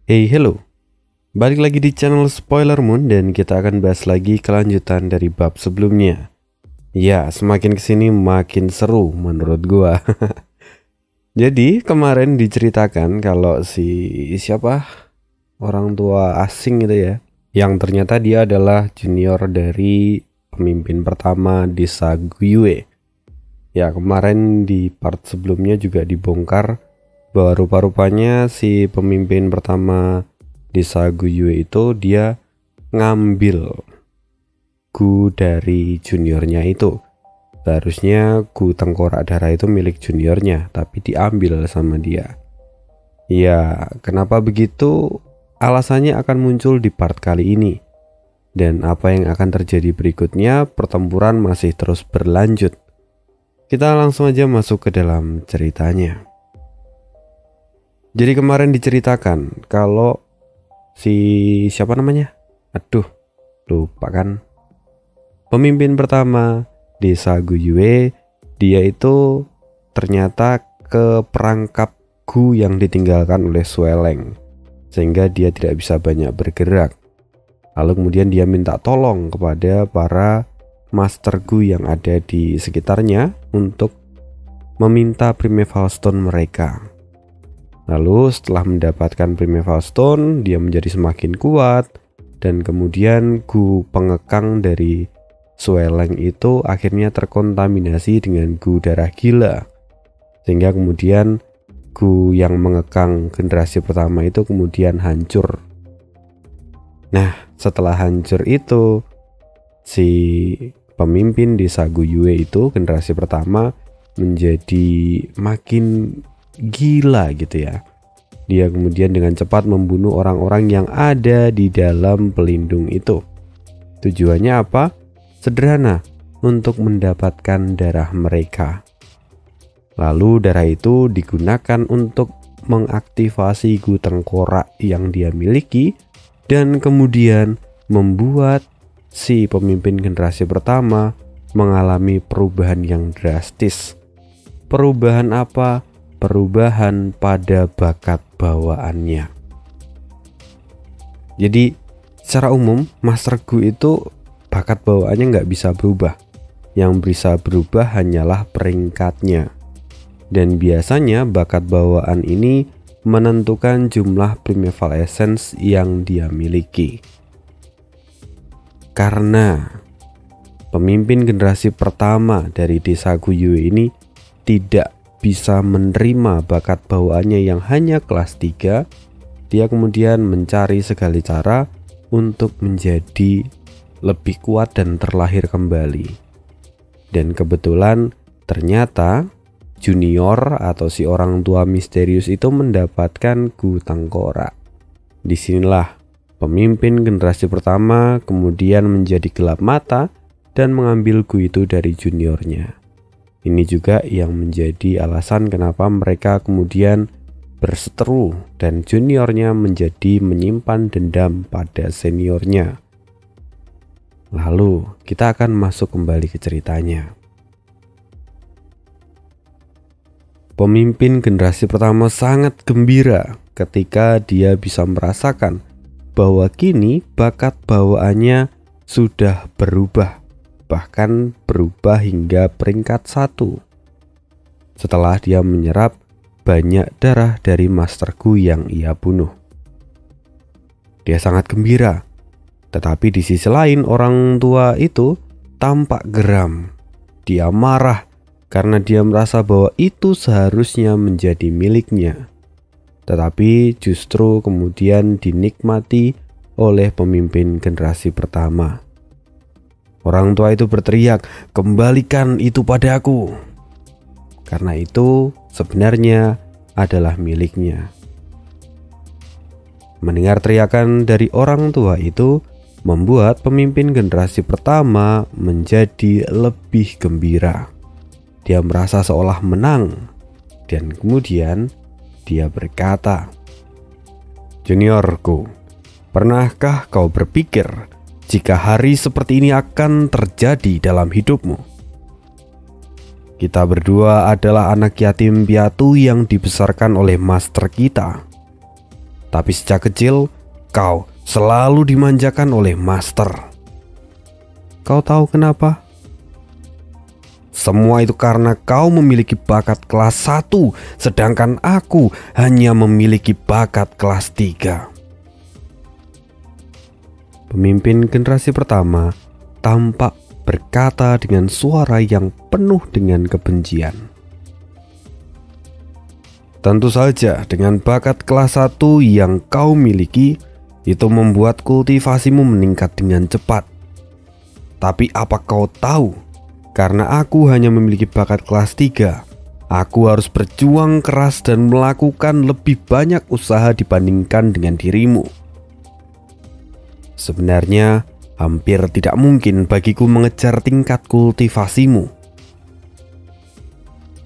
Hey, hello. Balik lagi di channel Spoiler Moon dan kita akan bahas lagi kelanjutan dari bab sebelumnya. Ya, semakin kesini makin seru menurut gua. Jadi kemarin diceritakan kalau siapa orang tua asing itu ya, yang ternyata dia adalah junior dari pemimpin pertama desa Guyue. Ya, kemarin di part sebelumnya juga dibongkar bahwa rupa-rupanya si pemimpin pertama desa Guyue itu dia ngambil gu dari juniornya itu. Seharusnya gu tengkorak darah itu milik juniornya, tapi diambil sama dia. Ya, kenapa begitu? Alasannya akan muncul di part kali ini. Dan apa yang akan terjadi berikutnya, pertempuran masih terus berlanjut. Kita langsung aja masuk ke dalam ceritanya. Jadi kemarin diceritakan kalau siapa namanya? Aduh, lupa kan. Pemimpin pertama desa Guyue, dia itu ternyata keperangkap gu yang ditinggalkan oleh Sueleng, sehingga dia tidak bisa banyak bergerak. Lalu kemudian dia minta tolong kepada para master gu yang ada di sekitarnya untuk meminta Primeval Stone mereka. Lalu setelah mendapatkan Primeval Stone, dia menjadi semakin kuat, dan kemudian gu pengekang dari Sueleng itu akhirnya terkontaminasi dengan gu darah gila, sehingga kemudian gu yang mengekang generasi pertama itu kemudian hancur. Nah, setelah hancur itu, si pemimpin desa Guyue itu generasi pertama menjadi makin gila gitu ya. Dia kemudian dengan cepat membunuh orang-orang yang ada di dalam pelindung itu. Tujuannya apa? Sederhana, untuk mendapatkan darah mereka. Lalu darah itu digunakan untuk mengaktifasi gu tengkorak yang dia miliki, dan kemudian membuat si pemimpin generasi pertama mengalami perubahan yang drastis. Perubahan apa? Perubahan pada bakat bawaannya. Jadi secara umum Master Gu itu bakat bawaannya nggak bisa berubah. Yang bisa berubah hanyalah peringkatnya. Dan biasanya bakat bawaan ini menentukan jumlah Primeval Essence yang dia miliki. Karena pemimpin generasi pertama dari desa Guyue ini tidak bisa menerima bakat bawaannya yang hanya kelas 3, dia kemudian mencari segala cara untuk menjadi lebih kuat dan terlahir kembali. Dan kebetulan ternyata junior atau si orang tua misterius itu mendapatkan gu tengkorak. Disinilah pemimpin generasi pertama kemudian menjadi gelap mata dan mengambil gu itu dari juniornya. Ini juga yang menjadi alasan kenapa mereka kemudian berseteru dan juniornya menjadi menyimpan dendam pada seniornya. Lalu kita akan masuk kembali ke ceritanya. Pemimpin generasi pertama sangat gembira ketika dia bisa merasakan bahwa kini bakat bawaannya sudah berubah, bahkan berubah hingga peringkat 1. Setelah dia menyerap banyak darah dari Master Gu yang ia bunuh. Dia sangat gembira, tetapi di sisi lain orang tua itu tampak geram. Dia marah karena dia merasa bahwa itu seharusnya menjadi miliknya, tetapi justru kemudian dinikmati oleh pemimpin generasi pertama. Orang tua itu berteriak, "Kembalikan itu padaku!" Karena itu sebenarnya adalah miliknya. Mendengar teriakan dari orang tua itu membuat pemimpin generasi pertama menjadi lebih gembira. Dia merasa seolah menang, dan kemudian dia berkata, "Juniorku, pernahkah kau berpikir jika hari seperti ini akan terjadi dalam hidupmu? Kita berdua adalah anak yatim piatu yang dibesarkan oleh master kita. Tapi sejak kecil, kau selalu dimanjakan oleh Master. Kau tahu kenapa? Semua itu karena kau memiliki bakat kelas 1, sedangkan aku hanya memiliki bakat kelas 3. Pemimpin generasi pertama tampak berkata dengan suara yang penuh dengan kebencian. Tentu saja dengan bakat kelas 1 yang kau miliki, itu membuat kultivasimu meningkat dengan cepat. Tapi apa kau tahu, karena aku hanya memiliki bakat kelas 3, aku harus berjuang keras dan melakukan lebih banyak usaha dibandingkan dengan dirimu. Sebenarnya, hampir tidak mungkin bagiku mengejar tingkat kultivasimu.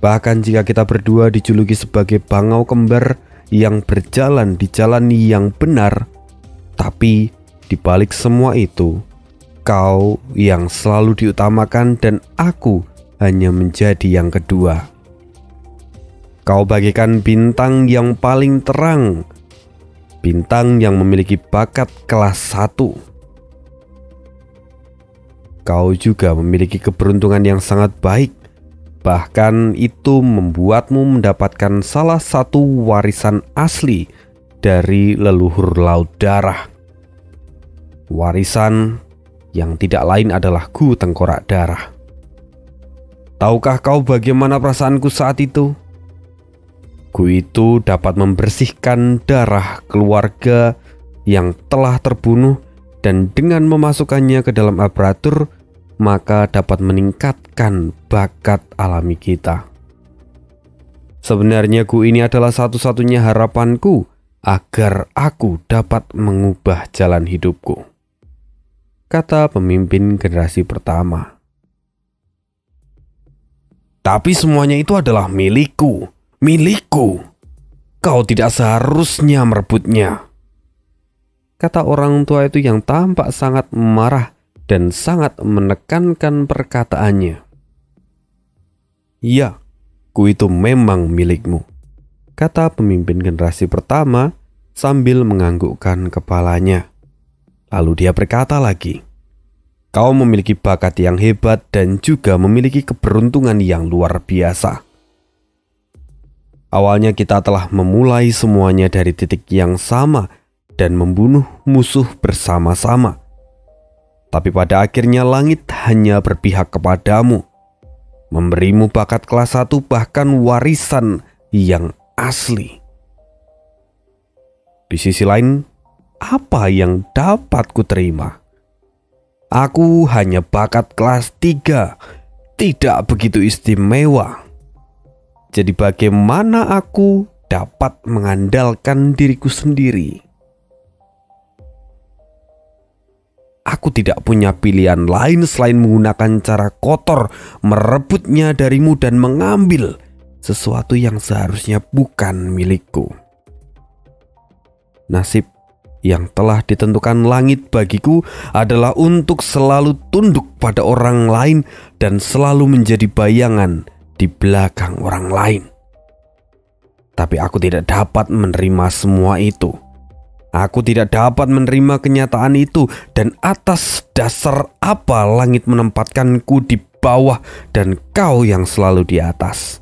Bahkan jika kita berdua dijuluki sebagai bangau kembar yang berjalan di jalan yang benar, tapi di balik semua itu, kau yang selalu diutamakan dan aku hanya menjadi yang kedua. Kau bagaikan bintang yang paling terang, bintang yang memiliki bakat kelas 1. Kau juga memiliki keberuntungan yang sangat baik. Bahkan itu membuatmu mendapatkan salah satu warisan asli dari leluhur laut darah. Warisan yang tidak lain adalah Gu Tengkorak Darah. Tahukah kau bagaimana perasaanku saat itu? Gu itu dapat membersihkan darah keluarga yang telah terbunuh, dan dengan memasukkannya ke dalam aparatur, maka dapat meningkatkan bakat alami kita. Sebenarnya Gu ini adalah satu-satunya harapanku agar aku dapat mengubah jalan hidupku, kata pemimpin generasi pertama. Tapi semuanya itu adalah milikku. Kau tidak seharusnya merebutnya, kata orang tua itu yang tampak sangat marah dan sangat menekankan perkataannya. Ya, Gu itu memang milikmu, kata pemimpin generasi pertama sambil menganggukkan kepalanya. Lalu dia berkata lagi, kau memiliki bakat yang hebat dan juga memiliki keberuntungan yang luar biasa. Awalnya kita telah memulai semuanya dari titik yang sama dan membunuh musuh bersama-sama. Tapi pada akhirnya langit hanya berpihak kepadamu, memberimu bakat kelas 1 bahkan warisan yang asli. Di sisi lain, apa yang dapat kuterima? Aku hanya bakat kelas 3, tidak begitu istimewa. Jadi bagaimana aku dapat mengandalkan diriku sendiri? Aku tidak punya pilihan lain selain menggunakan cara kotor, merebutnya darimu dan mengambil sesuatu yang seharusnya bukan milikku. Nasib yang telah ditentukan langit bagiku adalah untuk selalu tunduk pada orang lain dan selalu menjadi bayangan di belakang orang lain. Tapi aku tidak dapat menerima semua itu. Aku tidak dapat menerima kenyataan itu, dan atas dasar apa langit menempatkanku di bawah dan kau yang selalu di atas?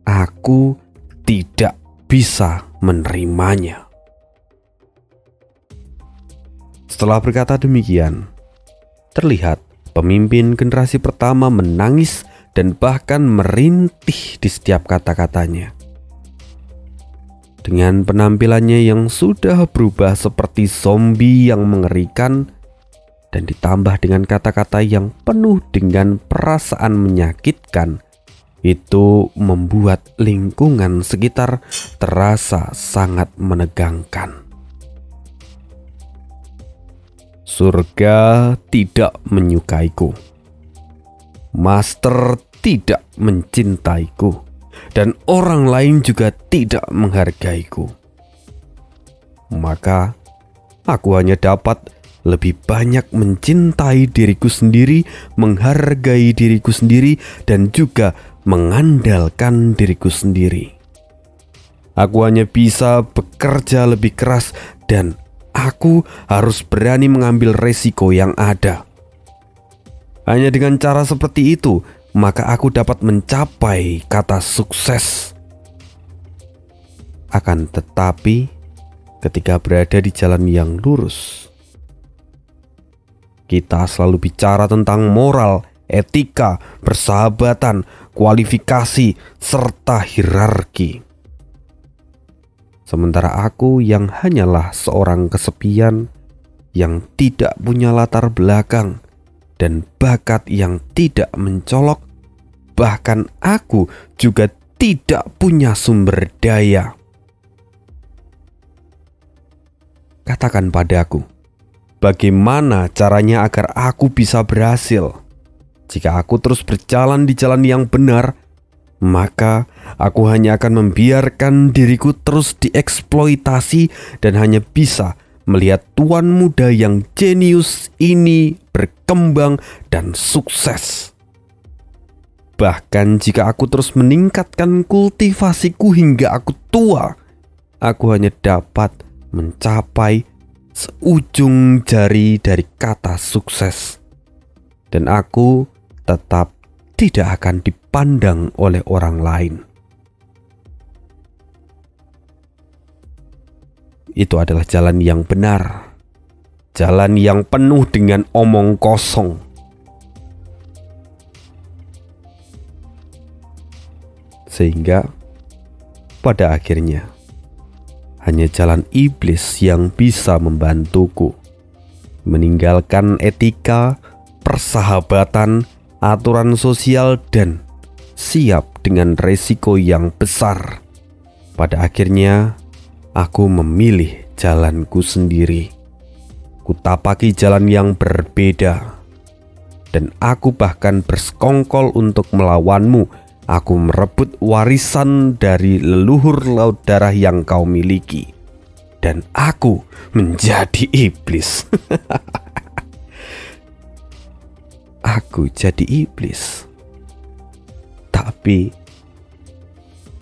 Aku tidak bisa menerimanya. Setelah berkata demikian, terlihat pemimpin generasi pertama menangis dan bahkan merintih di setiap kata-katanya. Dengan penampilannya yang sudah berubah seperti zombie yang mengerikan, dan ditambah dengan kata-kata yang penuh dengan perasaan menyakitkan, itu membuat lingkungan sekitar terasa sangat menegangkan. Surga tidak menyukaiku. Master tidak mencintaiku. Dan orang lain juga tidak menghargaiku. Maka aku hanya dapat lebih banyak mencintai diriku sendiri, menghargai diriku sendiri, dan juga mengandalkan diriku sendiri. Aku hanya bisa bekerja lebih keras dan aku harus berani mengambil resiko yang ada. Hanya dengan cara seperti itu, maka aku dapat mencapai kata sukses. Akan tetapi, ketika berada di jalan yang lurus, kita selalu bicara tentang moral, etika, persahabatan, kualifikasi, serta hierarki. Sementara aku yang hanyalah seorang kesepian yang tidak punya latar belakang dan bakat yang tidak mencolok, bahkan aku juga tidak punya sumber daya. Katakan padaku, bagaimana caranya agar aku bisa berhasil? Jika aku terus berjalan di jalan yang benar, maka aku hanya akan membiarkan diriku terus dieksploitasi dan hanya bisa melihat tuan muda yang jenius ini berkembang dan sukses. Bahkan jika aku terus meningkatkan kultivasiku hingga aku tua, aku hanya dapat mencapai seujung jari dari kata sukses. Dan aku tetap tidak akan dipandang oleh orang lain. Itu adalah jalan yang benar, jalan yang penuh dengan omong kosong. Sehingga pada akhirnya hanya jalan iblis yang bisa membantuku meninggalkan etika, persahabatan, aturan sosial, dan siap dengan resiko yang besar. Pada akhirnya, aku memilih jalanku sendiri. Kutapaki jalan yang berbeda. Dan aku bahkan bersekongkol untuk melawanmu. Aku merebut warisan dari leluhur laut darah yang kau miliki. Dan aku menjadi iblis. Aku jadi iblis, tapi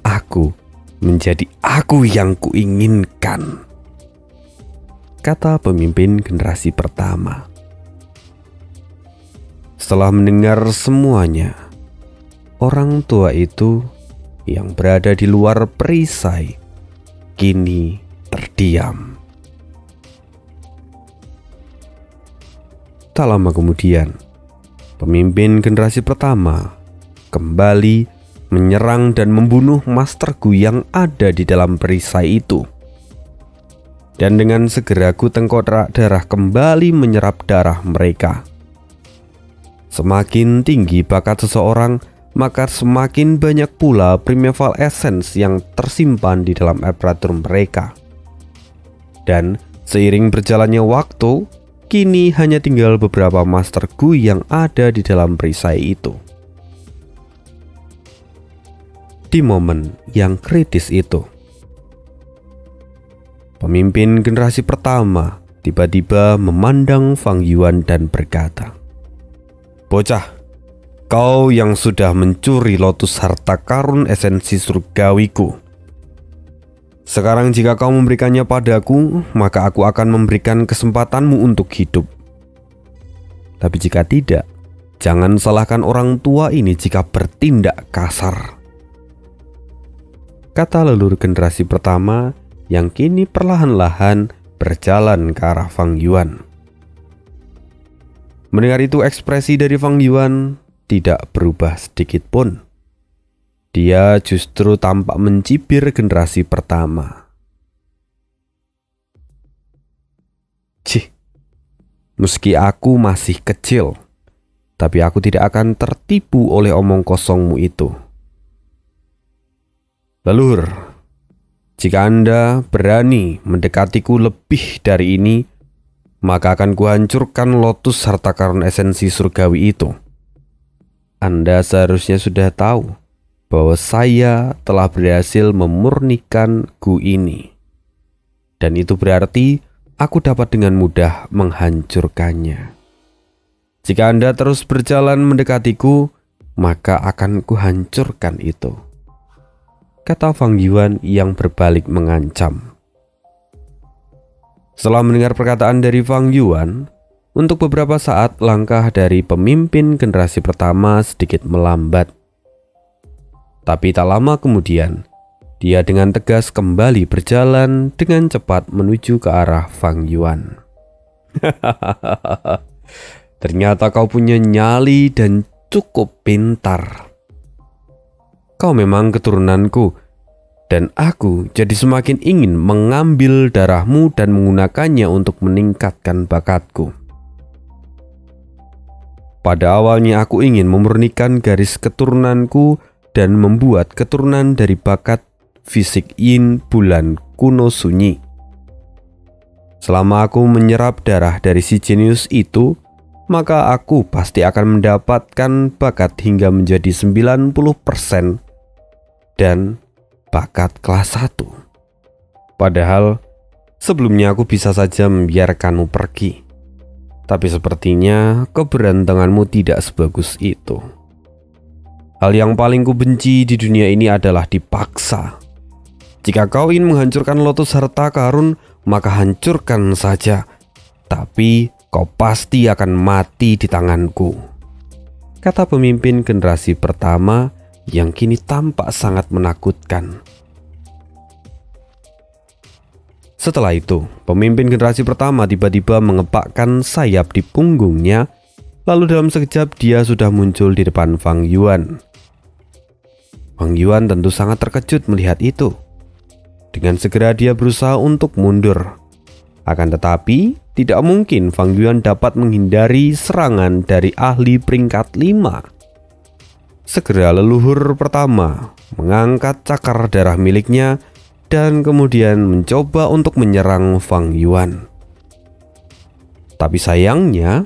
aku menjadi aku yang kuinginkan, kata pemimpin generasi pertama. Setelah mendengar semuanya, orang tua itu yang berada di luar perisai kini terdiam. Tak lama kemudian, pemimpin generasi pertama kembali menyerang dan membunuh masterku yang ada di dalam perisai itu. Dan dengan segera tengkorak darah kembali menyerap darah mereka. Semakin tinggi bakat seseorang, maka semakin banyak pula primeval essence yang tersimpan di dalam aparatur mereka. Dan seiring berjalannya waktu, kini hanya tinggal beberapa masterku yang ada di dalam perisai itu. Di momen yang kritis itu, pemimpin generasi pertama tiba-tiba memandang Fang Yuan dan berkata, "Bocah, kau yang sudah mencuri lotus harta karun esensi surgawiku. Sekarang jika kau memberikannya padaku, maka aku akan memberikan kesempatanmu untuk hidup. Tapi jika tidak, jangan salahkan orang tua ini jika bertindak kasar," kata leluhur generasi pertama yang kini perlahan-lahan berjalan ke arah Fang Yuan. Mendengar itu, ekspresi dari Fang Yuan tidak berubah sedikit pun. Dia justru tampak mencibir generasi pertama. "Cih, meski aku masih kecil, tapi aku tidak akan tertipu oleh omong kosongmu itu. Leluhur, jika Anda berani mendekatiku lebih dari ini, maka akan kuhancurkan lotus harta karun esensi surgawi itu. Anda seharusnya sudah tahu bahwa saya telah berhasil memurnikan Gu ini. Dan itu berarti aku dapat dengan mudah menghancurkannya. Jika Anda terus berjalan mendekatiku, maka akan kuhancurkan itu." kata Fang Yuan yang berbalik mengancam. Setelah mendengar perkataan dari Fang Yuan, untuk beberapa saat langkah dari pemimpin generasi pertama sedikit melambat. Tapi tak lama kemudian, dia dengan tegas kembali berjalan dengan cepat menuju ke arah Fang Yuan. Ternyata kau punya nyali dan cukup pintar. Kau memang keturunanku, dan aku jadi semakin ingin mengambil darahmu dan menggunakannya untuk meningkatkan bakatku. Pada awalnya aku ingin memurnikan garis keturunanku dan membuat keturunan dari bakat fisik yin bulan kuno sunyi. Selama aku menyerap darah dari si jenius itu, maka aku pasti akan mendapatkan bakat hingga menjadi 90% dan bakat kelas 1. Padahal sebelumnya aku bisa saja membiarkanmu pergi. Tapi sepertinya keberantenganmu tidak sebagus itu. Hal yang paling kubenci di dunia ini adalah dipaksa. Jika kau ingin menghancurkan Lotus Harta Karun, maka hancurkan saja. Tapi kau pasti akan mati di tanganku, kata pemimpin generasi pertama yang kini tampak sangat menakutkan. Setelah itu, pemimpin generasi pertama tiba-tiba mengepakkan sayap di punggungnya, lalu dalam sekejap dia sudah muncul di depan Fang Yuan. Fang Yuan tentu sangat terkejut melihat itu. Dengan segera dia berusaha untuk mundur. Akan tetapi, tidak mungkin Fang Yuan dapat menghindari serangan dari ahli peringkat 5. Segera leluhur pertama mengangkat cakar darah miliknya dan kemudian mencoba untuk menyerang Fang Yuan. Tapi sayangnya,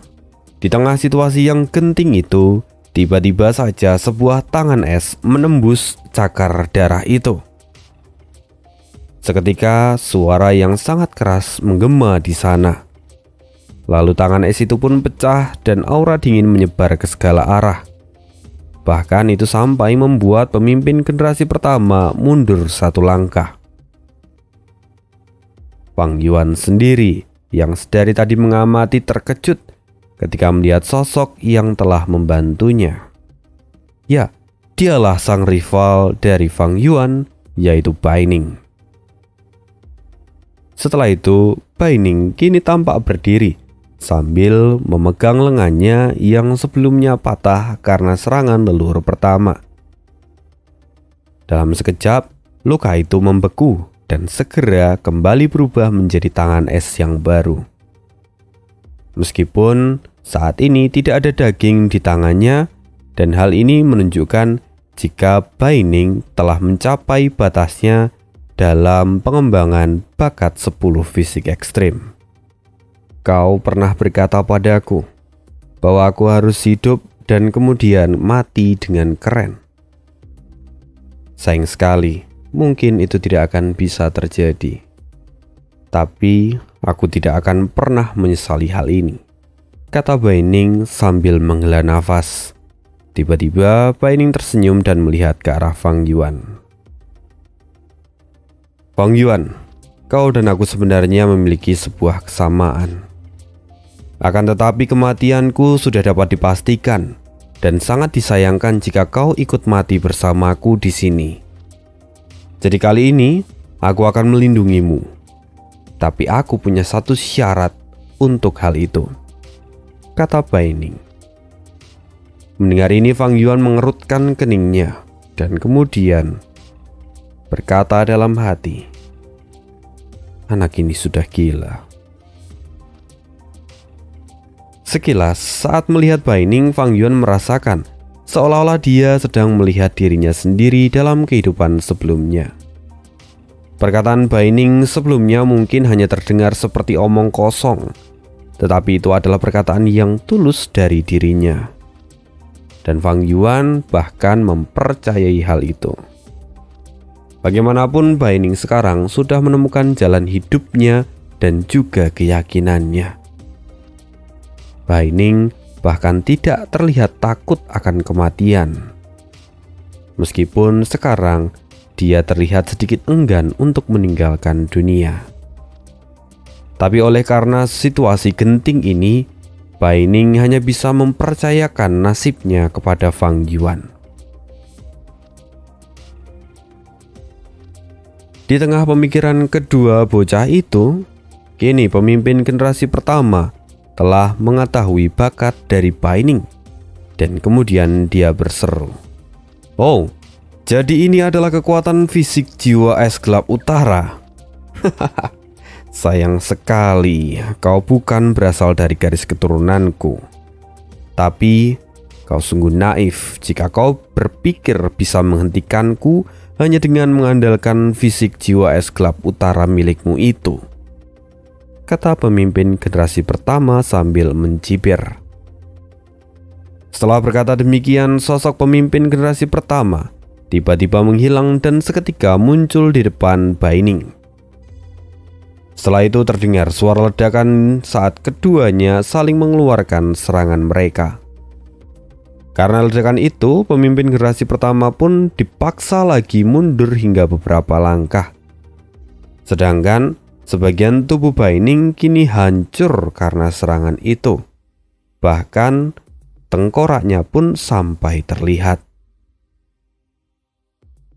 di tengah situasi yang genting itu, tiba-tiba saja sebuah tangan es menembus cakar darah itu. Seketika suara yang sangat keras menggema di sana. Lalu tangan es itu pun pecah dan aura dingin menyebar ke segala arah. Bahkan itu sampai membuat pemimpin generasi pertama mundur satu langkah. Fang Yuan sendiri yang sedari tadi mengamati terkejut ketika melihat sosok yang telah membantunya. Ya, dialah sang rival dari Fang Yuan, yaitu Bai Ning. Setelah itu, Bai Ning kini tampak berdiri sambil memegang lengannya yang sebelumnya patah karena serangan leluhur pertama. Dalam sekejap, luka itu membeku dan segera kembali berubah menjadi tangan es yang baru. Meskipun saat ini tidak ada daging di tangannya, dan hal ini menunjukkan jika Bai Ning telah mencapai batasnya dalam pengembangan bakat 10 fisik ekstrim. Kau pernah berkata padaku bahwa aku harus hidup dan kemudian mati dengan keren. Sayang sekali, mungkin itu tidak akan bisa terjadi. Tapi aku tidak akan pernah menyesali hal ini, kata Bai Ning sambil menghela nafas. Tiba-tiba Bai Ning tersenyum dan melihat ke arah Fang Yuan. Fang Yuan, kau dan aku sebenarnya memiliki sebuah kesamaan. Akan tetapi kematianku sudah dapat dipastikan dan sangat disayangkan jika kau ikut mati bersamaku di sini. Jadi kali ini aku akan melindungimu. Tapi aku punya satu syarat untuk hal itu, kata Bai Ning. Mendengar ini Fang Yuan mengerutkan keningnya dan kemudian berkata dalam hati, anak ini sudah gila. Sekilas saat melihat Bai Ning, Fang Yuan merasakan seolah-olah dia sedang melihat dirinya sendiri dalam kehidupan sebelumnya. Perkataan Bai Ning sebelumnya mungkin hanya terdengar seperti omong kosong, tetapi itu adalah perkataan yang tulus dari dirinya. Dan Fang Yuan bahkan mempercayai hal itu. Bagaimanapun Bai Ning sekarang sudah menemukan jalan hidupnya dan juga keyakinannya. Bai Ning bahkan tidak terlihat takut akan kematian. Meskipun sekarang dia terlihat sedikit enggan untuk meninggalkan dunia. Tapi oleh karena situasi genting ini, Bai Ning hanya bisa mempercayakan nasibnya kepada Fang Yuan. Di tengah pemikiran kedua bocah itu, kini pemimpin generasi pertama telah mengetahui bakat dari Bai Ning, dan kemudian dia berseru, "Oh, jadi ini adalah kekuatan fisik jiwa es gelap utara. Sayang sekali kau bukan berasal dari garis keturunanku. Tapi kau sungguh naif jika kau berpikir bisa menghentikanku hanya dengan mengandalkan fisik jiwa es gelap utara milikmu itu," kata pemimpin generasi pertama sambil mencibir. Setelah berkata demikian, sosok pemimpin generasi pertama tiba-tiba menghilang dan seketika muncul di depan Bai Ning. Setelah itu terdengar suara ledakan saat keduanya saling mengeluarkan serangan mereka. Karena ledakan itu, pemimpin generasi pertama pun dipaksa lagi mundur hingga beberapa langkah. Sedangkan sebagian tubuh Bai Ning kini hancur karena serangan itu. Bahkan tengkoraknya pun sampai terlihat.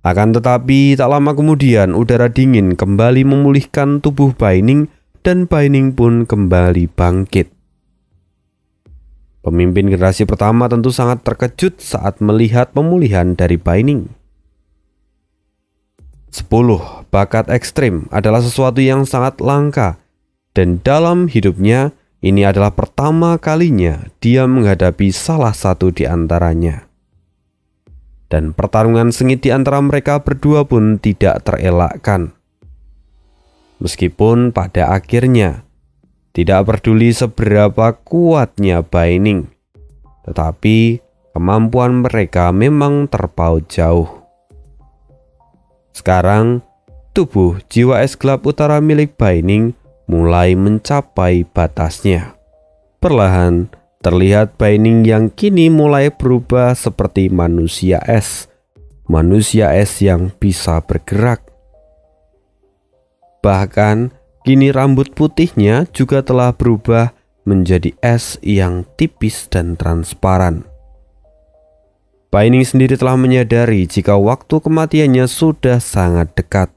Akan tetapi tak lama kemudian udara dingin kembali memulihkan tubuh Bai Ning dan Bai Ning pun kembali bangkit. Pemimpin generasi pertama tentu sangat terkejut saat melihat pemulihan dari Bai Ning. 10 bakat ekstrim adalah sesuatu yang sangat langka, dan dalam hidupnya ini adalah pertama kalinya dia menghadapi salah satu di antaranya. Dan pertarungan sengit di antara mereka berdua pun tidak terelakkan. Meskipun pada akhirnya tidak peduli seberapa kuatnya Bai Ning, tetapi kemampuan mereka memang terpaut jauh. Sekarang, tubuh jiwa es gelap utara milik Bai Ning mulai mencapai batasnya. Perlahan, terlihat Bai Ning yang kini mulai berubah seperti manusia es yang bisa bergerak. Bahkan, kini rambut putihnya juga telah berubah menjadi es yang tipis dan transparan. Bai Ning sendiri telah menyadari jika waktu kematiannya sudah sangat dekat.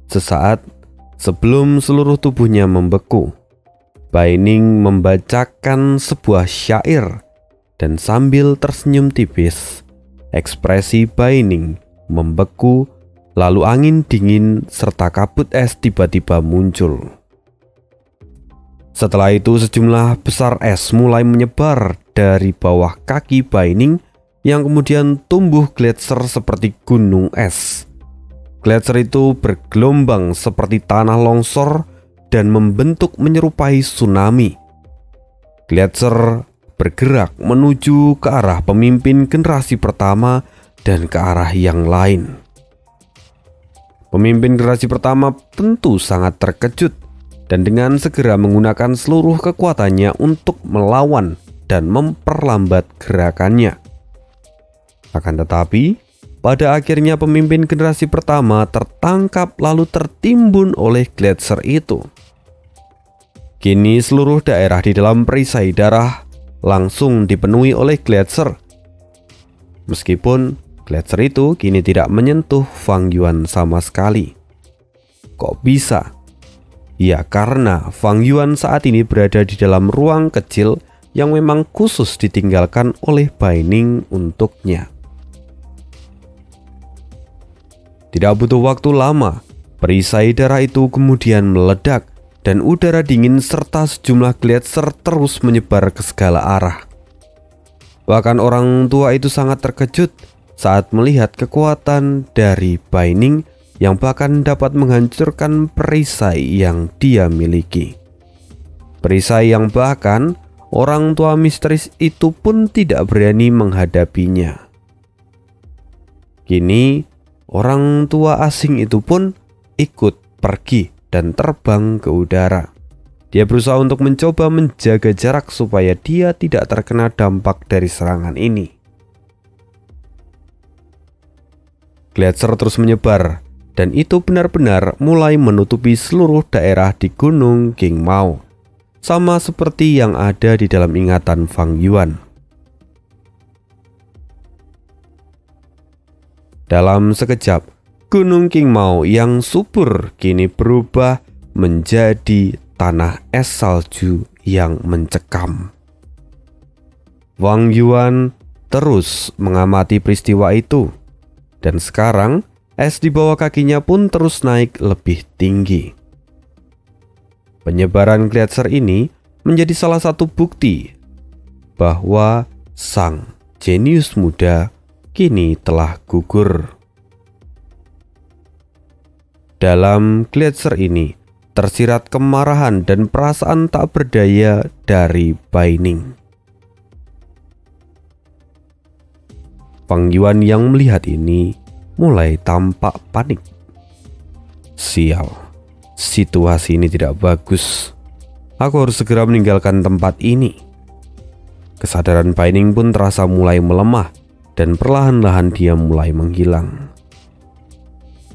Sesaat sebelum seluruh tubuhnya membeku, Bai Ning membacakan sebuah syair, dan sambil tersenyum tipis, ekspresi Bai Ning membeku. Lalu angin dingin serta kabut es tiba-tiba muncul. Setelah itu sejumlah besar es mulai menyebar dari bawah kaki Bai Ning yang kemudian tumbuh gletser seperti gunung es. Gletser itu bergelombang seperti tanah longsor dan membentuk menyerupai tsunami. Gletser bergerak menuju ke arah pemimpin generasi pertama dan ke arah yang lain. Pemimpin generasi pertama tentu sangat terkejut dan dengan segera menggunakan seluruh kekuatannya untuk melawan dan memperlambat gerakannya. Akan tetapi, pada akhirnya pemimpin generasi pertama tertangkap lalu tertimbun oleh gletser itu. Kini seluruh daerah di dalam perisai darah langsung dipenuhi oleh gletser. Meskipun gletser itu kini tidak menyentuh Fang Yuan sama sekali. Kok bisa? Ya karena Fang Yuan saat ini berada di dalam ruang kecil yang memang khusus ditinggalkan oleh Bai Ning untuknya. Tidak butuh waktu lama, perisai darah itu kemudian meledak dan udara dingin serta sejumlah gletser terus menyebar ke segala arah. Bahkan orang tua itu sangat terkejut saat melihat kekuatan dari Bai Ning yang bahkan dapat menghancurkan perisai yang dia miliki. Perisai yang bahkan orang tua misterius itu pun tidak berani menghadapinya. Kini orang tua asing itu pun ikut pergi dan terbang ke udara. Dia berusaha untuk mencoba menjaga jarak supaya dia tidak terkena dampak dari serangan ini. Gletser terus menyebar, dan itu benar-benar mulai menutupi seluruh daerah di Gunung Qingmao, sama seperti yang ada di dalam ingatan Fang Yuan. Dalam sekejap, Gunung Qingmao yang subur kini berubah menjadi tanah es salju yang mencekam. Wang Yuan terus mengamati peristiwa itu, dan sekarang es di bawah kakinya pun terus naik lebih tinggi. Penyebaran gletser ini menjadi salah satu bukti bahwa sang jenius muda kini telah gugur. Dalam gletser ini tersirat kemarahan dan perasaan tak berdaya dari Bai Ning. Fang Yuan yang melihat ini mulai tampak panik. Sial, situasi ini tidak bagus. Aku harus segera meninggalkan tempat ini. Kesadaran Bai Ning pun terasa mulai melemah dan perlahan-lahan dia mulai menghilang.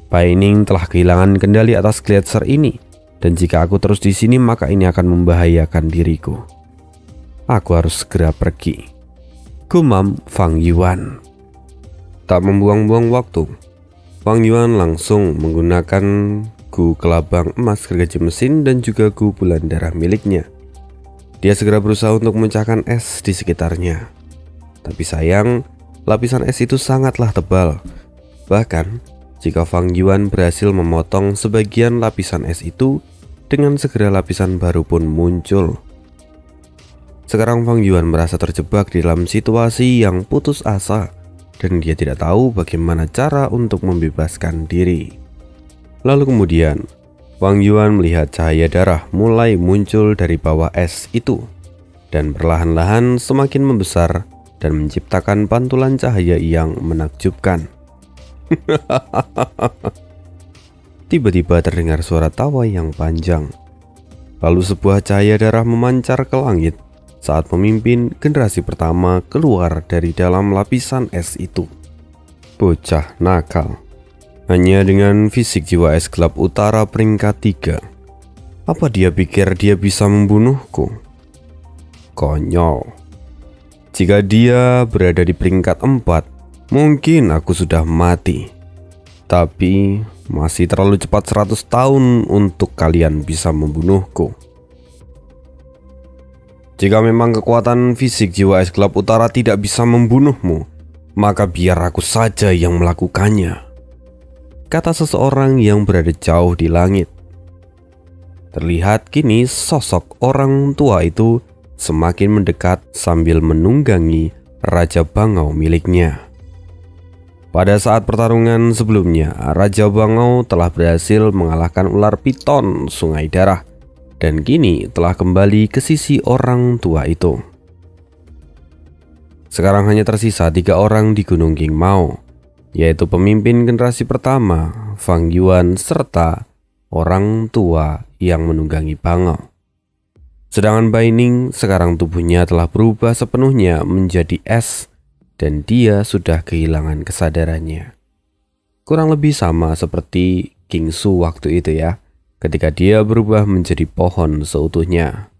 Bai Ning telah kehilangan kendali atas gletser ini, dan jika aku terus di sini maka ini akan membahayakan diriku. Aku harus segera pergi, gumam Fang Yuan. Tak membuang-buang waktu, Fang Yuan langsung menggunakan gu kelabang emas gergaji mesin dan juga gu bulan darah miliknya. Dia segera berusaha untuk memecahkan es di sekitarnya. Tapi sayang, lapisan es itu sangatlah tebal. Bahkan, jika Fang Yuan berhasil memotong sebagian lapisan es itu, dengan segera lapisan baru pun muncul. Sekarang Fang Yuan merasa terjebak di dalam situasi yang putus asa, dan dia tidak tahu bagaimana cara untuk membebaskan diri. Lalu kemudian, Fang Yuan melihat cahaya darah mulai muncul dari bawah es itu, dan perlahan-lahan semakin membesar dan menciptakan pantulan cahaya yang menakjubkan. Tiba-tiba terdengar suara tawa yang panjang. Lalu sebuah cahaya darah memancar ke langit saat pemimpin generasi pertama keluar dari dalam lapisan es itu. Bocah nakal. Hanya dengan fisik jiwa es gelap utara peringkat 3. Apa dia pikir dia bisa membunuhku? Konyol. Jika dia berada di peringkat 4, mungkin aku sudah mati. Tapi masih terlalu cepat 100 tahun untuk kalian bisa membunuhku. Jika memang kekuatan fisik jiwa es gelap utara tidak bisa membunuhmu, maka biar aku saja yang melakukannya, kata seseorang yang berada jauh di langit. Terlihat kini sosok orang tua itu semakin mendekat sambil menunggangi Raja Bangau miliknya. Pada saat pertarungan sebelumnya, Raja Bangau telah berhasil mengalahkan ular piton Sungai Darah, dan kini telah kembali ke sisi orang tua itu. Sekarang hanya tersisa 3 orang di Gunung Qingmao, yaitu pemimpin generasi pertama, Fang Yuan, serta orang tua yang menunggangi Bangau. Sedangkan Bai Ning sekarang tubuhnya telah berubah sepenuhnya menjadi es, dan dia sudah kehilangan kesadarannya. Kurang lebih sama seperti King Su waktu itu ya, ketika dia berubah menjadi pohon seutuhnya.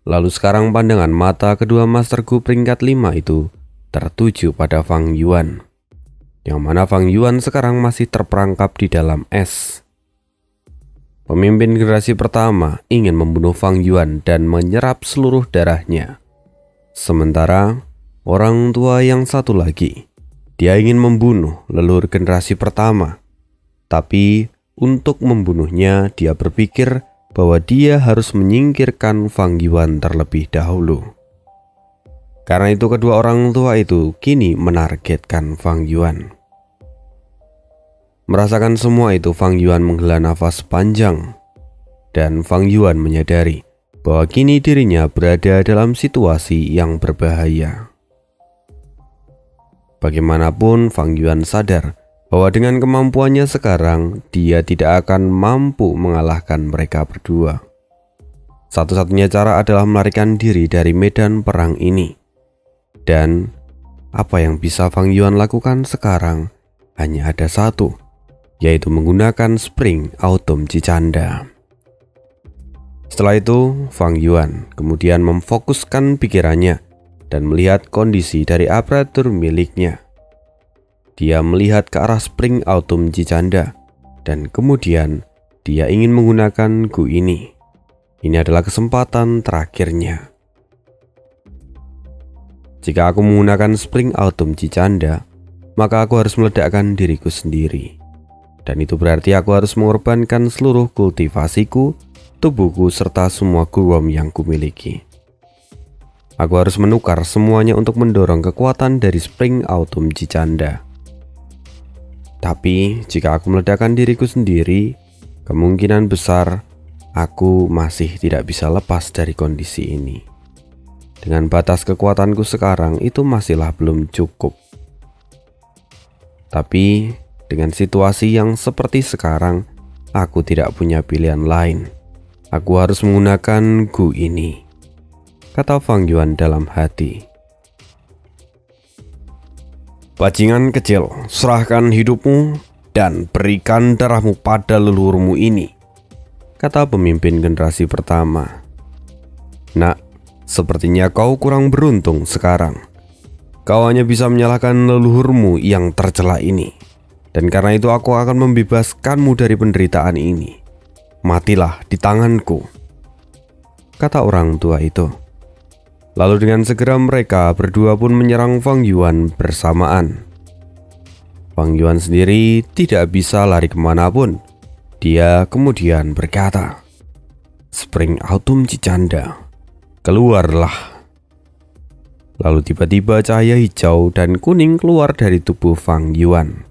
Lalu sekarang pandangan mata kedua Master Gu peringkat 5 itu tertuju pada Fang Yuan, yang mana Fang Yuan sekarang masih terperangkap di dalam es. Pemimpin generasi pertama ingin membunuh Fang Yuan dan menyerap seluruh darahnya. Sementara orang tua yang satu lagi, dia ingin membunuh leluhur generasi pertama. Tapi untuk membunuhnya, dia berpikir bahwa dia harus menyingkirkan Fang Yuan terlebih dahulu. Karena itu kedua orang tua itu kini menargetkan Fang Yuan. Merasakan semua itu, Fang Yuan menghela nafas panjang, dan Fang Yuan menyadari bahwa kini dirinya berada dalam situasi yang berbahaya. Bagaimanapun Fang Yuan sadar bahwa dengan kemampuannya sekarang, dia tidak akan mampu mengalahkan mereka berdua. Satu-satunya cara adalah melarikan diri dari medan perang ini. Dan Apa yang bisa Fang Yuan lakukan sekarang hanya ada satu, yaitu menggunakan Spring Autumn Cicanda. Setelah itu, Fang Yuan kemudian memfokuskan pikirannya dan melihat kondisi dari aparatur miliknya. Dia melihat ke arah Spring Autumn Cicanda dan kemudian dia ingin menggunakan Gu ini. Ini adalah kesempatan terakhirnya. Jika aku menggunakan Spring Autumn Cicanda, maka aku harus meledakkan diriku sendiri. Dan itu berarti aku harus mengorbankan seluruh kultivasiku, tubuhku, serta semua Guwom yang kumiliki. Aku harus menukar semuanya untuk mendorong kekuatan dari Spring Autumn Cicanda. Tapi jika aku meledakkan diriku sendiri, kemungkinan besar aku masih tidak bisa lepas dari kondisi ini. Dengan batas kekuatanku sekarang itu masihlah belum cukup. Tapi dengan situasi yang seperti sekarang, aku tidak punya pilihan lain. Aku harus menggunakan Gu ini, kata Fang Yuan dalam hati. Bajingan kecil, serahkan hidupmu dan berikan darahmu pada leluhurmu ini, kata pemimpin generasi pertama. Nak, sepertinya kau kurang beruntung sekarang. Kau hanya bisa menyalahkan leluhurmu yang tercela ini. Dan karena itu aku akan membebaskanmu dari penderitaan ini. Matilah di tanganku, kata orang tua itu. Lalu dengan segera mereka berdua pun menyerang Fang Yuan bersamaan. Fang Yuan sendiri tidak bisa lari kemanapun. Dia kemudian berkata, Spring Autumn Cicanda, keluarlah. Lalu tiba-tiba cahaya hijau dan kuning keluar dari tubuh Fang Yuan.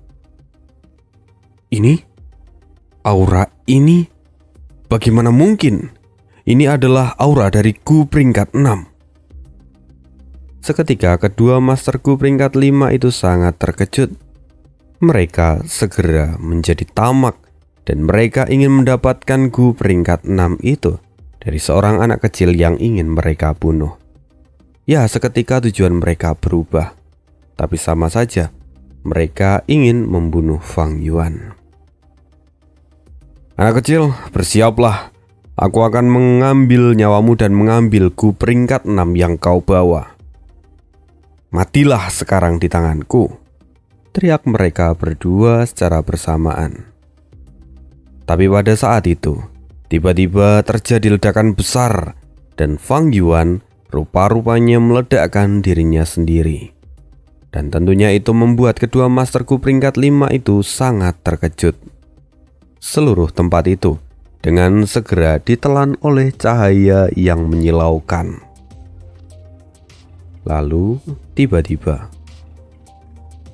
Ini? Aura ini? Bagaimana mungkin? Ini adalah aura dari Gu peringkat 6. Seketika kedua Master Gu peringkat 5 itu sangat terkejut. Mereka segera menjadi tamak dan mereka ingin mendapatkan Gu peringkat 6 itu dari seorang anak kecil yang ingin mereka bunuh. Ya, seketika tujuan mereka berubah. Tapi sama saja, mereka ingin membunuh Fang Yuan. Anak kecil, bersiaplah. Aku akan mengambil nyawamu dan mengambil Gu peringkat 6 yang kau bawa. Matilah sekarang di tanganku, teriak mereka berdua secara bersamaan. Tapi pada saat itu, tiba-tiba terjadi ledakan besar dan Fang Yuan rupa-rupanya meledakkan dirinya sendiri. Dan tentunya itu membuat kedua Master Gu peringkat 5 itu sangat terkejut. Seluruh tempat itu dengan segera ditelan oleh cahaya yang menyilaukan. Lalu tiba-tiba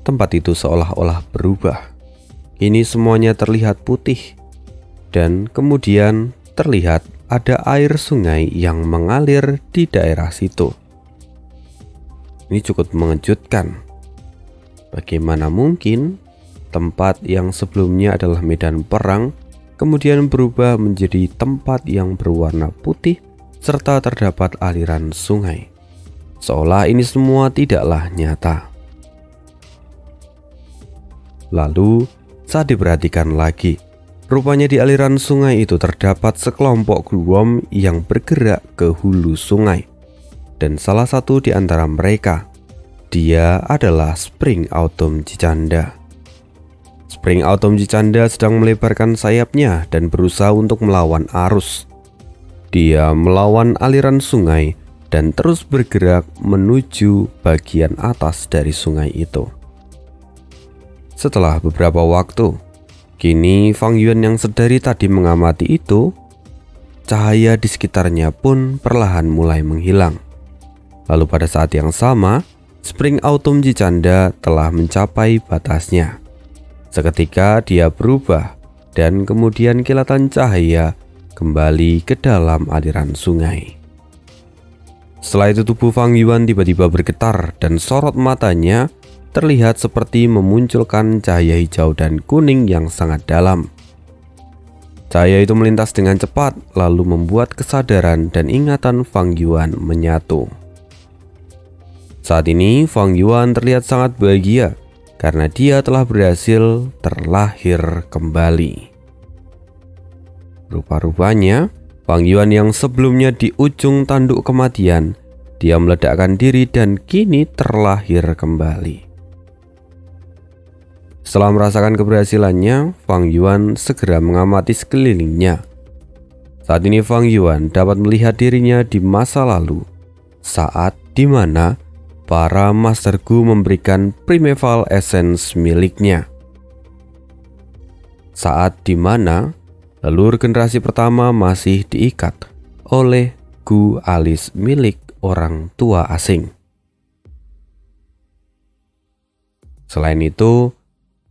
tempat itu seolah-olah berubah. Ini semuanya terlihat putih dan kemudian terlihat ada air sungai yang mengalir di daerah situ. Ini cukup mengejutkan. Bagaimana mungkin tempat yang sebelumnya adalah medan perang kemudian berubah menjadi tempat yang berwarna putih serta terdapat aliran sungai. Seolah ini semua tidaklah nyata. Lalu saat diperhatikan lagi, rupanya di aliran sungai itu terdapat sekelompok Guwom yang bergerak ke hulu sungai. Dan salah satu di antara mereka, dia adalah Spring Autumn Cicanda. Spring Autumn Cicanda sedang melebarkan sayapnya dan berusaha untuk melawan arus. Dia melawan aliran sungai dan terus bergerak menuju bagian atas dari sungai itu. Setelah beberapa waktu, kini Fang Yuan yang sedari tadi mengamati itu, cahaya di sekitarnya pun perlahan mulai menghilang. Lalu pada saat yang sama, Spring Autumn Cicanda telah mencapai batasnya. Seketika dia berubah dan kemudian kilatan cahaya kembali ke dalam aliran sungai. Setelah itu tubuh Fang Yuan tiba-tiba bergetar dan sorot matanya terlihat seperti memunculkan cahaya hijau dan kuning yang sangat dalam. Cahaya itu melintas dengan cepat lalu membuat kesadaran dan ingatan Fang Yuan menyatu. Saat ini Fang Yuan terlihat sangat bahagia karena dia telah berhasil terlahir kembali. Rupa-rupanya Fang Yuan yang sebelumnya di ujung tanduk kematian, dia meledakkan diri dan kini terlahir kembali. Setelah merasakan keberhasilannya, Fang Yuan segera mengamati sekelilingnya. Saat ini Fang Yuan dapat melihat dirinya di masa lalu, saat di mana para Master Gu memberikan Primeval Essence miliknya. Saat di mana leluhur generasi pertama masih diikat oleh Gu alis milik orang tua asing. Selain itu,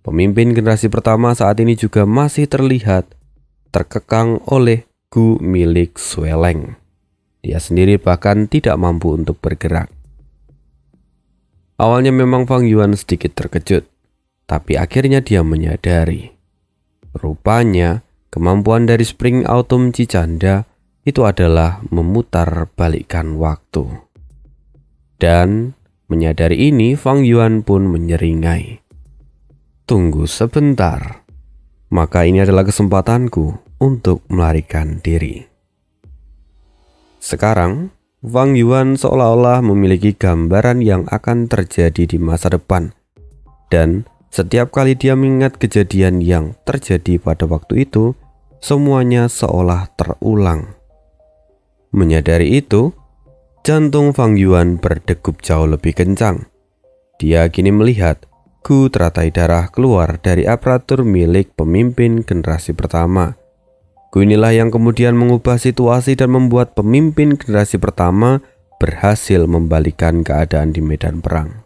pemimpin generasi pertama saat ini juga masih terlihat terkekang oleh Gu milik Sueleng. Dia sendiri bahkan tidak mampu untuk bergerak. Awalnya memang Fang Yuan sedikit terkejut, tapi akhirnya dia menyadari. Rupanya kemampuan dari Spring Autumn Cicanda itu adalah memutar balikkan waktu. Dan menyadari ini, Fang Yuan pun menyeringai. Tunggu sebentar, maka ini adalah kesempatanku untuk melarikan diri. Sekarang, Fang Yuan seolah-olah memiliki gambaran yang akan terjadi di masa depan. Dan setiap kali dia mengingat kejadian yang terjadi pada waktu itu, semuanya seolah terulang. Menyadari itu, jantung Fang Yuan berdegup jauh lebih kencang. Dia kini melihat Gu teratai darah keluar dari aparatur milik pemimpin generasi pertama. Gu inilah yang kemudian mengubah situasi dan membuat pemimpin generasi pertama berhasil membalikkan keadaan di medan perang.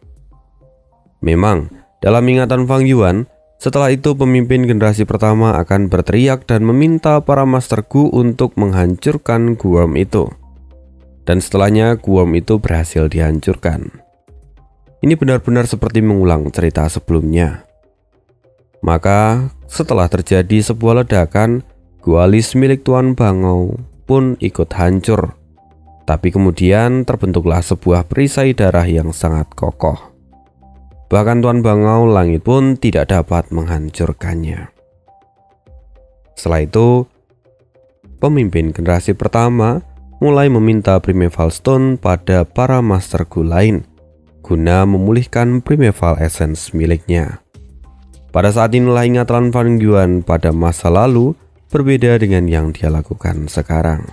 Memang, dalam ingatan Fang Yuan, setelah itu pemimpin generasi pertama akan berteriak dan meminta para Master Gu untuk menghancurkan Gu Worm itu. Dan setelahnya Gu Worm itu berhasil dihancurkan. Ini benar-benar seperti mengulang cerita sebelumnya. Maka setelah terjadi sebuah ledakan, Gu alis milik Tuan Bangau pun ikut hancur. Tapi kemudian terbentuklah sebuah perisai darah yang sangat kokoh. Bahkan Tuan Bangau langit pun tidak dapat menghancurkannya. Setelah itu, pemimpin generasi pertama mulai meminta Primeval Stone pada para Master Gu lain guna memulihkan Primeval Essence miliknya. Pada saat inilah ingatan Fang Yuan pada masa lalu berbeda dengan yang dia lakukan sekarang.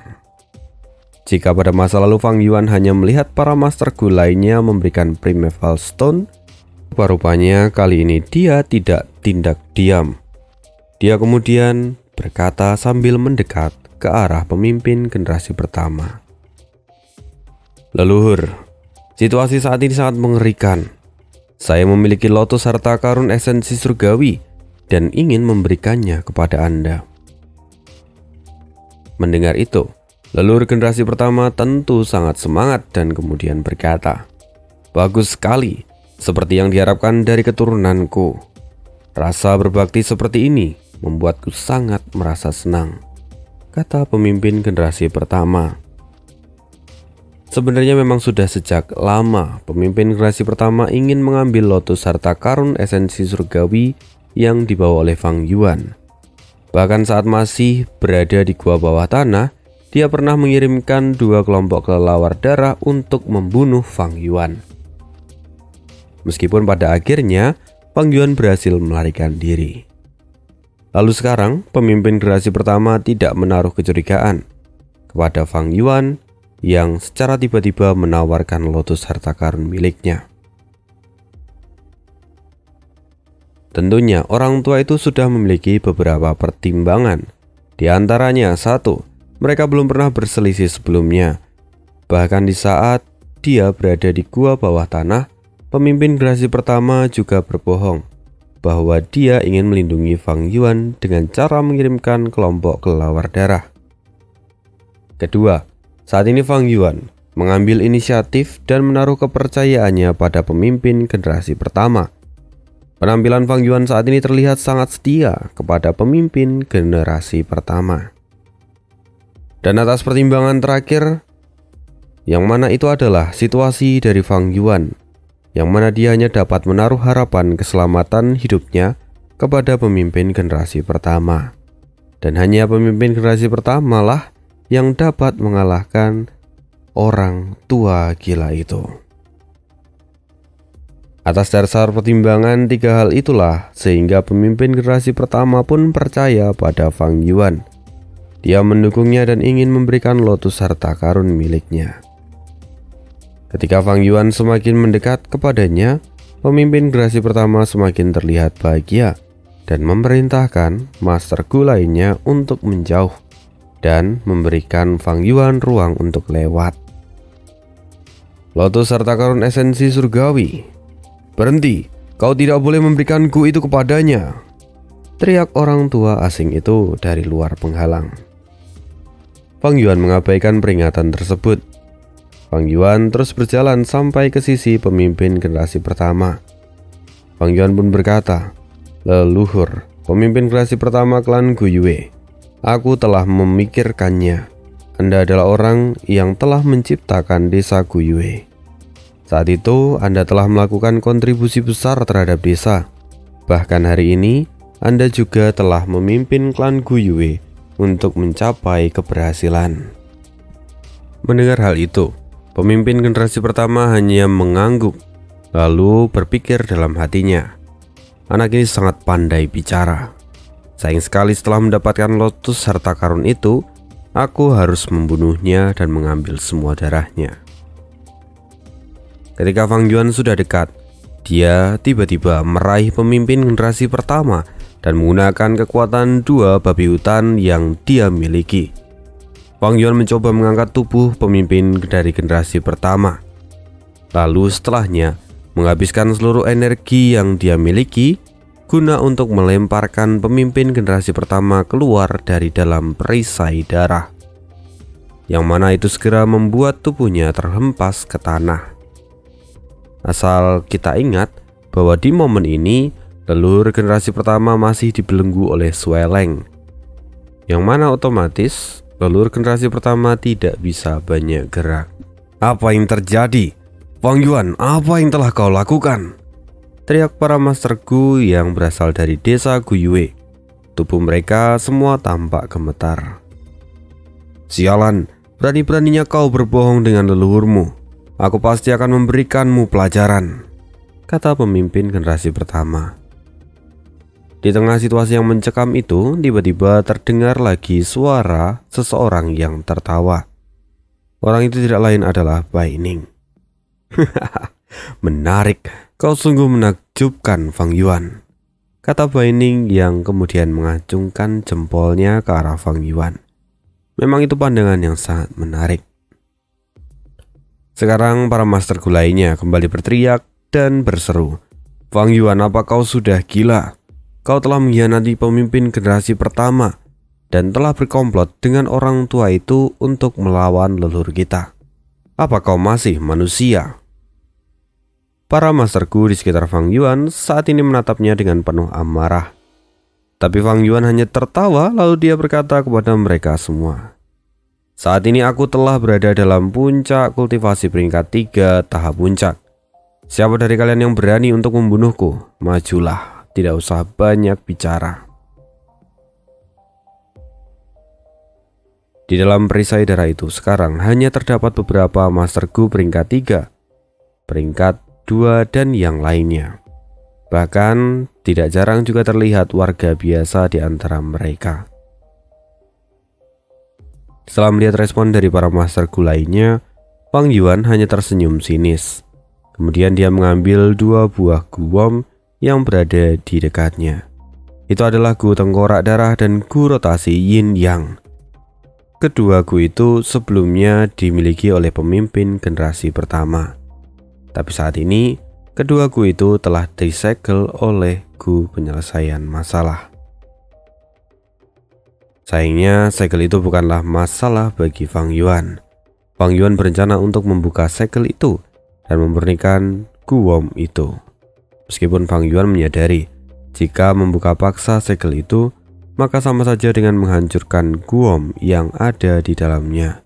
Jika pada masa lalu Fang Yuan hanya melihat para Master Gu lainnya memberikan Primeval Stone, rupa-rupanya kali ini dia tidak tindak diam. Dia kemudian berkata sambil mendekat ke arah pemimpin generasi pertama. Leluhur, situasi saat ini sangat mengerikan. Saya memiliki lotus harta karun esensi surgawi dan ingin memberikannya kepada Anda. Mendengar itu, leluhur generasi pertama tentu sangat semangat dan kemudian berkata, "Bagus sekali, seperti yang diharapkan dari keturunanku. Rasa berbakti seperti ini membuatku sangat merasa senang," kata pemimpin generasi pertama. Sebenarnya memang sudah sejak lama pemimpin generasi pertama ingin mengambil lotus harta karun esensi surgawi yang dibawa oleh Fang Yuan. Bahkan saat masih berada di gua bawah tanah, dia pernah mengirimkan 2 kelompok kelelawar darah untuk membunuh Fang Yuan. Meskipun pada akhirnya Fang Yuan berhasil melarikan diri. Lalu sekarang pemimpin generasi pertama tidak menaruh kecurigaan kepada Fang Yuan yang secara tiba-tiba menawarkan lotus harta karun miliknya. Tentunya orang tua itu sudah memiliki beberapa pertimbangan. Di antaranya, 1, mereka belum pernah berselisih sebelumnya. Bahkan di saat dia berada di gua bawah tanah, pemimpin generasi pertama juga berbohong bahwa dia ingin melindungi Fang Yuan dengan cara mengirimkan kelompok kelelawar darah. Kedua, saat ini Fang Yuan mengambil inisiatif dan menaruh kepercayaannya pada pemimpin generasi pertama. Penampilan Fang Yuan saat ini terlihat sangat setia kepada pemimpin generasi pertama. Dan atas pertimbangan terakhir, yang mana itu adalah situasi dari Fang Yuan yang mana dia hanya dapat menaruh harapan keselamatan hidupnya kepada pemimpin generasi pertama. Dan hanya pemimpin generasi pertama lah yang dapat mengalahkan orang tua gila itu. Atas dasar pertimbangan 3 hal itulah sehingga pemimpin generasi pertama pun percaya pada Fang Yuan. Dia mendukungnya dan ingin memberikan lotus harta karun miliknya. Ketika Fang Yuan semakin mendekat kepadanya, pemimpin generasi pertama semakin terlihat bahagia dan memerintahkan Master Gu lainnya untuk menjauh dan memberikan Fang Yuan ruang untuk lewat. Lotus harta karun esensi surgawi. "Berhenti, kau tidak boleh memberikanku itu kepadanya," teriak orang tua asing itu dari luar penghalang. Fang Yuan mengabaikan peringatan tersebut. Fang Yuan terus berjalan sampai ke sisi pemimpin generasi pertama. Fang Yuan pun berkata, "Leluhur, pemimpin generasi pertama klan Gu Yue, aku telah memikirkannya. Anda adalah orang yang telah menciptakan desa Gu Yue. Saat itu Anda telah melakukan kontribusi besar terhadap desa. Bahkan hari ini Anda juga telah memimpin klan Gu Yue untuk mencapai keberhasilan." Mendengar hal itu, pemimpin generasi pertama hanya mengangguk, lalu berpikir dalam hatinya, anak ini sangat pandai bicara. Sayang sekali setelah mendapatkan lotus harta karun itu, aku harus membunuhnya dan mengambil semua darahnya. Ketika Fang Yuan sudah dekat, dia tiba-tiba meraih pemimpin generasi pertama dan menggunakan kekuatan 2 babi hutan yang dia miliki. Fang Yuan mencoba mengangkat tubuh pemimpin dari generasi pertama. Lalu setelahnya menghabiskan seluruh energi yang dia miliki guna untuk melemparkan pemimpin generasi pertama keluar dari dalam perisai darah, yang mana itu segera membuat tubuhnya terhempas ke tanah. Asal kita ingat bahwa di momen ini leluhur generasi pertama masih dibelenggu oleh Sueleng, yang mana otomatis leluhur generasi pertama tidak bisa banyak gerak. "Apa yang terjadi? Fang Yuan, apa yang telah kau lakukan?" teriak para Master Gu yang berasal dari desa Gu Yue. Tubuh mereka semua tampak gemetar. "Sialan, berani-beraninya kau berbohong dengan leluhurmu. Aku pasti akan memberikanmu pelajaran," kata pemimpin generasi pertama. Di tengah situasi yang mencekam itu, tiba-tiba terdengar lagi suara seseorang yang tertawa. Orang itu tidak lain adalah Bai Ning. "Menarik, kau sungguh menakjubkan Fang Yuan," kata Bai Ning yang kemudian mengacungkan jempolnya ke arah Fang Yuan. Memang itu pandangan yang sangat menarik. Sekarang para Master Gu lainnya kembali berteriak dan berseru, "Fang Yuan, apa kau sudah gila? Kau telah mengkhianati pemimpin generasi pertama dan telah berkomplot dengan orang tua itu untuk melawan leluhur kita. Apa kau masih manusia?" Para Master Gu di sekitar Fang Yuan saat ini menatapnya dengan penuh amarah. Tapi Fang Yuan hanya tertawa lalu dia berkata kepada mereka semua, "Saat ini aku telah berada dalam puncak kultivasi peringkat 3 tahap puncak. Siapa dari kalian yang berani untuk membunuhku? Majulah, tidak usah banyak bicara." Di dalam perisai darah itu sekarang hanya terdapat beberapa Master Gu peringkat 3, peringkat 2 dan yang lainnya. Bahkan tidak jarang juga terlihat warga biasa di antara mereka. Setelah melihat respon dari para Master Gu lainnya, Fang Yuan hanya tersenyum sinis. Kemudian dia mengambil 2 buah guwom yang berada di dekatnya. Itu adalah gu tengkorak darah dan gu rotasi yin yang. Kedua gu itu sebelumnya dimiliki oleh pemimpin generasi pertama. Tapi saat ini, kedua gu itu telah disegel oleh gu penyelesaian masalah. Sayangnya, segel itu bukanlah masalah bagi Fang Yuan. Fang Yuan berencana untuk membuka segel itu dan memurnikan guwom itu. Meskipun Fang Yuan menyadari, jika membuka paksa segel itu, maka sama saja dengan menghancurkan guwom yang ada di dalamnya.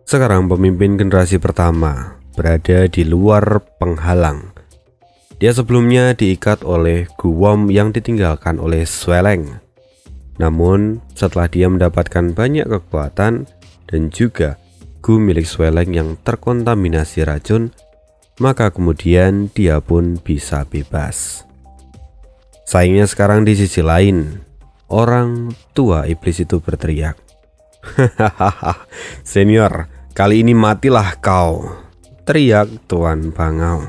Sekarang pemimpin generasi pertama berada di luar penghalang Dia sebelumnya diikat oleh Guwom yang ditinggalkan oleh Sweleng. Namun setelah dia mendapatkan banyak kekuatan dan juga Gu milik Sweleng yang terkontaminasi racun, maka kemudian dia pun bisa bebas. Sayangnya sekarang di sisi lain, orang tua iblis itu berteriak, "Hahaha, senior, kali ini matilah kau," teriak Tuan Bangau.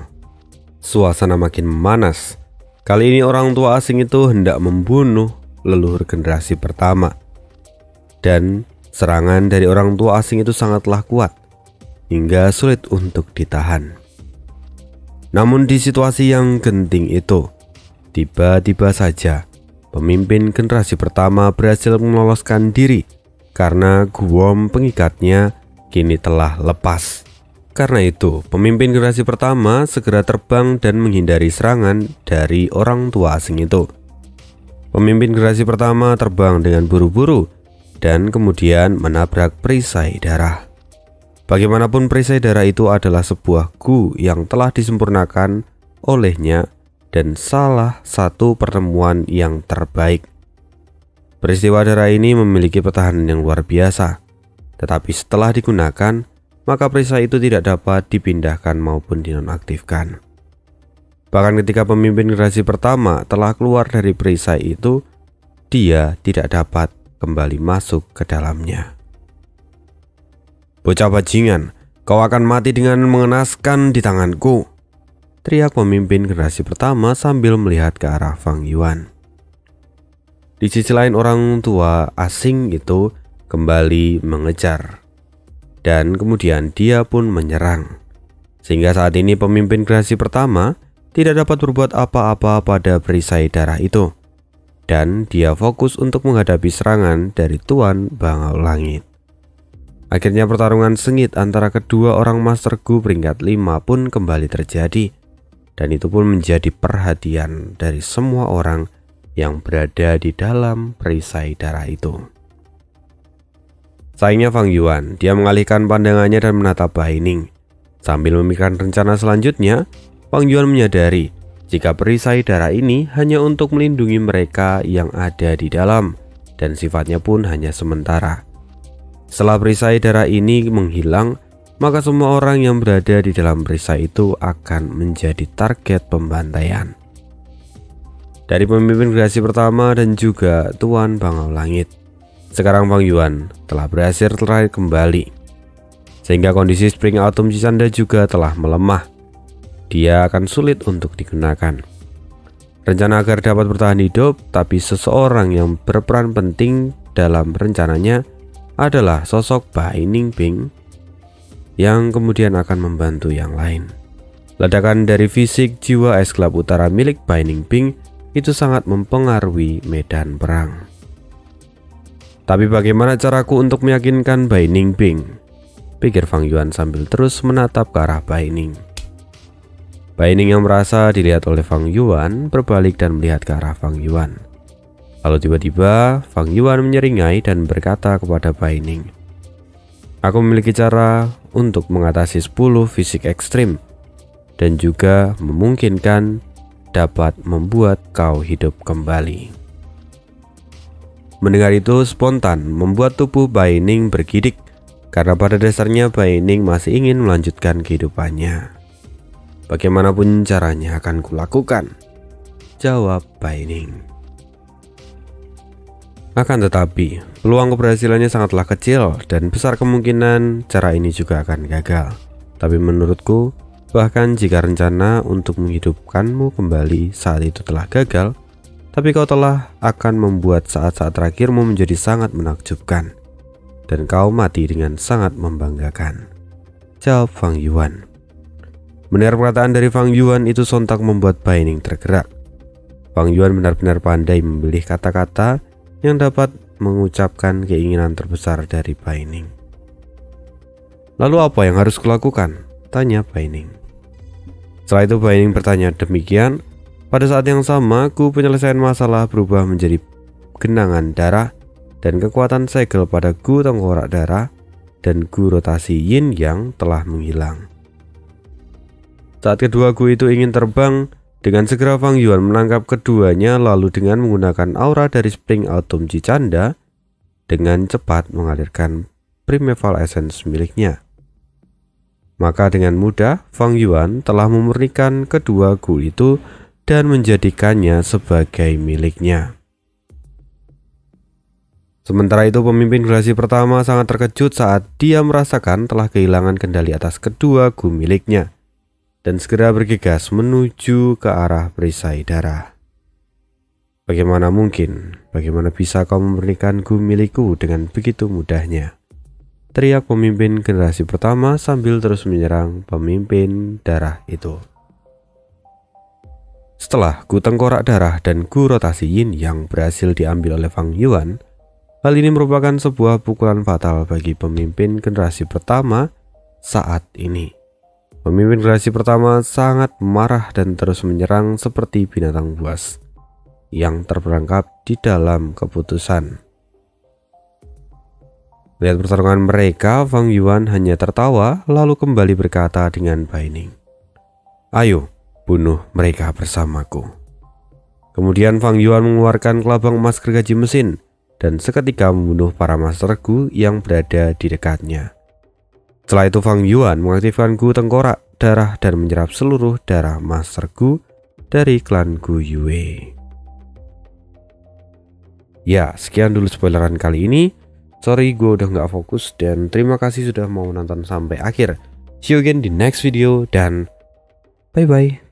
Suasana makin memanas. Kali ini orang tua asing itu hendak membunuh leluhur generasi pertama. Dan serangan dari orang tua asing itu sangatlah kuat, hingga sulit untuk ditahan. Namun di situasi yang genting itu, tiba-tiba saja pemimpin generasi pertama berhasil meloloskan diri karena Guwom pengikatnya kini telah lepas. Karena itu, pemimpin generasi pertama segera terbang dan menghindari serangan dari orang tua asing itu. Pemimpin generasi pertama terbang dengan buru-buru dan kemudian menabrak perisai darah. Bagaimanapun perisai darah itu adalah sebuah gu yang telah disempurnakan olehnya dan salah satu pertemuan yang terbaik. Peristiwa darah ini memiliki pertahanan yang luar biasa, tetapi setelah digunakan, maka perisai itu tidak dapat dipindahkan maupun dinonaktifkan. Bahkan ketika pemimpin generasi pertama telah keluar dari perisai itu, dia tidak dapat kembali masuk ke dalamnya. "Bocah bajingan, kau akan mati dengan mengenaskan di tanganku," teriak pemimpin generasi pertama sambil melihat ke arah Fang Yuan. Di sisi lain, orang tua asing itu kembali mengejar. Dan kemudian dia pun menyerang. Sehingga saat ini pemimpin generasi pertama tidak dapat berbuat apa-apa pada perisai darah itu. Dan dia fokus untuk menghadapi serangan dari Tuan Bangau Langit. Akhirnya pertarungan sengit antara kedua orang Master Gu peringkat 5 pun kembali terjadi. Dan itu pun menjadi perhatian dari semua orang yang berada di dalam perisai darah itu. Sayangnya Fang Yuan, dia mengalihkan pandangannya dan menatap Bai Ning. Sambil memikirkan rencana selanjutnya, Fang Yuan menyadari jika perisai darah ini hanya untuk melindungi mereka yang ada di dalam, dan sifatnya pun hanya sementara. Setelah perisai darah ini menghilang, maka semua orang yang berada di dalam perisai itu akan menjadi target pembantaian dari pemimpin generasi pertama dan juga Tuan Bangau Langit. Sekarang Fang Yuan telah berhasil tertarik kembali, sehingga kondisi Spring Autumn Cisanda juga telah melemah. Dia akan sulit untuk digunakan. Rencana agar dapat bertahan hidup, tapi seseorang yang berperan penting dalam rencananya adalah sosok Bai Ningping yang kemudian akan membantu yang lain. Ledakan dari fisik jiwa es gelap utara milik Bai Ningping itu sangat mempengaruhi medan perang. Tapi bagaimana caraku untuk meyakinkan Bai Ningping? Pikir Fang Yuan sambil terus menatap ke arah Bai Ning. Bai Ning yang merasa dilihat oleh Fang Yuan berbalik dan melihat ke arah Fang Yuan. Lalu tiba-tiba Fang Yuan menyeringai dan berkata kepada Bai Ning, "Aku memiliki cara untuk mengatasi 10 fisik ekstrim dan juga memungkinkan dapat membuat kau hidup kembali." Mendengar itu spontan membuat tubuh Bai Ning bergidik, karena pada dasarnya Bai Ning masih ingin melanjutkan kehidupannya. "Bagaimanapun caranya akan kulakukan," jawab Bai Ning. Akan tetapi, peluang keberhasilannya sangatlah kecil dan besar kemungkinan cara ini juga akan gagal. Tapi menurutku, bahkan jika rencana untuk menghidupkanmu kembali saat itu telah gagal, tapi kau telah akan membuat saat-saat terakhirmu menjadi sangat menakjubkan, dan kau mati dengan sangat membanggakan, jawab Fang Yuan. Mendengar perkataan dari Fang Yuan itu sontak membuat Bai Ning tergerak. Fang Yuan benar-benar pandai memilih kata-kata yang dapat mengucapkan keinginan terbesar dari Bai Ning. "Lalu apa yang harus kulakukan?" tanya Bai Ning. Setelah itu Bai Ning bertanya demikian. Pada saat yang sama, Gu penyelesaian masalah berubah menjadi genangan darah dan kekuatan segel pada Gu tengkorak darah dan Gu rotasi Yin Yang telah menghilang. Saat kedua Gu itu ingin terbang, Dengan segera Fang Yuan menangkap keduanya lalu dengan menggunakan aura dari Spring Autumn Cicanda dengan cepat mengalirkan Primeval Essence miliknya. Maka dengan mudah Fang Yuan telah memurnikan kedua gu itu dan menjadikannya sebagai miliknya. Sementara itu pemimpin generasi pertama sangat terkejut saat dia merasakan telah kehilangan kendali atas kedua gu miliknya dan segera bergegas menuju ke arah perisai darah. Bagaimana mungkin? Bagaimana bisa kau memurnikan gu milikku dengan begitu mudahnya? Teriak pemimpin generasi pertama sambil terus menyerang pemimpin darah itu. Setelah gu tengkorak darah dan gu rotasi yin yang berhasil diambil oleh Fang Yuan, hal ini merupakan sebuah pukulan fatal bagi pemimpin generasi pertama saat ini. Pemimpin generasi pertama sangat marah dan terus menyerang seperti binatang buas yang terperangkap di dalam keputusan. Lihat pertarungan mereka, Fang Yuan hanya tertawa lalu kembali berkata dengan Baining, "Ayo, bunuh mereka bersamaku." Kemudian Fang Yuan mengeluarkan kelabang emas gergaji mesin dan seketika membunuh para Master Gu yang berada di dekatnya. Setelah itu Fang Yuan mengaktifkan gu tengkorak darah dan menyerap seluruh darah Master Gu dari klan Gu Yue. Ya, sekian dulu spoileran kali ini. Sorry gue udah gak fokus dan terima kasih sudah mau nonton sampai akhir. See you again di next video dan bye bye.